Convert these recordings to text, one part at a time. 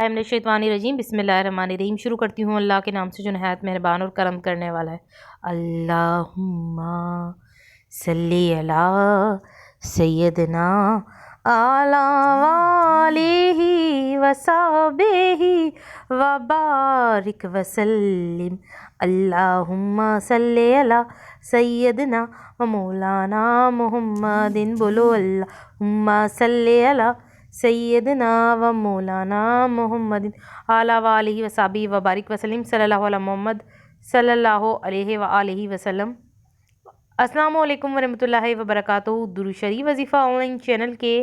रजीम बिस्मिल्लाहिर्रहमानिर्रहीम। शुरू करती हूँ अल्लाह के नाम से जो नहायत मेहरबान और करम करने वाला है। अल्लाहुम्मा सल्ली अला सय्यदना आला वालिही वसाबिही वबारिक वसल्लिम। अल्लाहुम्मा सल्ली अला सय्यदना व मौलाना मुहम्मदिन। बोलो अल्लाहुम्मा सल्ली अला सैयदना व मौलाना मुहम्मदिन आला वालिही वसाबी वबारिक वसल्लम सल्लल्लाहु अला मोहम्मद सल्लल्लाहु अलैहि व आलिहि वसल्लम। अस्सलामु अलैकुम वरहमतुल्लाहि व बरकातुहू। दुरूद शरीफ वजीफ़ा ऑनलाइन चैनल के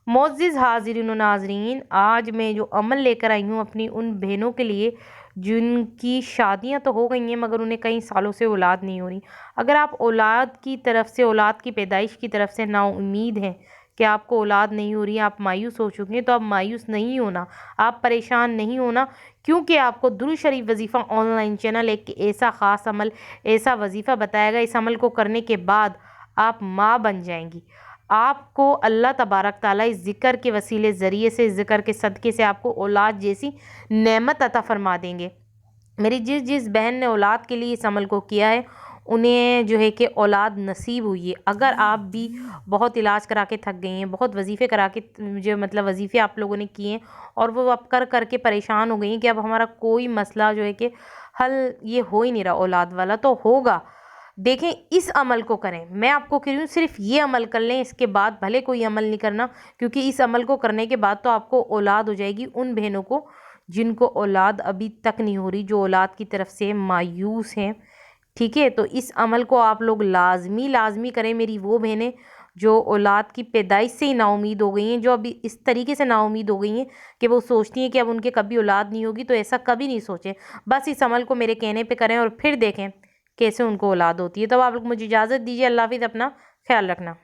मोअज़्ज़िज़ हाज़िरीन व नाज़रीन, आज मैं जो अमल लेकर आई हूँ अपनी उन बहनों के लिए जिनकी शादियां तो हो गई हैं मगर उन्हें कई सालों से औलाद नहीं हो रही। अगर आप औलाद की तरफ से, औलाद की पैदाइश की तरफ से नाउम्मीद हैं कि आपको औलाद नहीं हो रही, आप मायूस हो चुके हैं, तो आप मायूस नहीं होना, आप परेशान नहीं होना, क्योंकि आपको दुरूद शरीफ वजीफ़ा ऑनलाइन चैनल एक ऐसा ख़ास अमल, ऐसा वजीफ़ा बताएगा। इस अमल को करने के बाद आप माँ बन जाएंगी। आपको अल्लाह तबारक ताला इस ज़िक्र के वसीले ज़रिए से, इस ज़िक्र के सदक़े से आपको औलाद जैसी नेमत अता फरमा देंगे। मेरी जिस जिस बहन ने औलाद के लिए इस अमल को किया है उन्हें जो है कि औलाद नसीब हुई है। अगर आप भी बहुत इलाज करा के थक गई हैं, बहुत वजीफ़े करा के, जो मतलब वजीफ़े आप लोगों ने किए हैं और वो अब कर के परेशान हो गई हैं कि अब हमारा कोई मसला जो है कि हल ये हो ही नहीं रहा औलाद वाला, तो होगा। देखें, इस अमल को करें। मैं आपको कह रही हूँ सिर्फ ये अमल कर लें, इसके बाद भले कोई अमल नहीं करना, क्योंकि इस अमल को करने के बाद तो आपको औलाद हो जाएगी। उन बहनों को जिनको औलाद अभी तक नहीं हो रही, जो औलाद की तरफ से मायूस हैं, ठीक है, तो इस अमल को आप लोग लाजमी करें। मेरी वो बहनें जो औलाद की पैदाइश से ही नाउमीद हो गई हैं, जो अभी इस तरीके से नाउमीद हो गई हैं कि वो सोचती हैं कि अब उनके कभी औलाद नहीं होगी, तो ऐसा कभी नहीं सोचें। बस इस अमल को मेरे कहने पे करें और फिर देखें कैसे उनको औलाद होती है। तो आप लोग मुझे इजाज़त दीजिए। अल्लाह हाफ़िज़, अपना ख्याल रखना।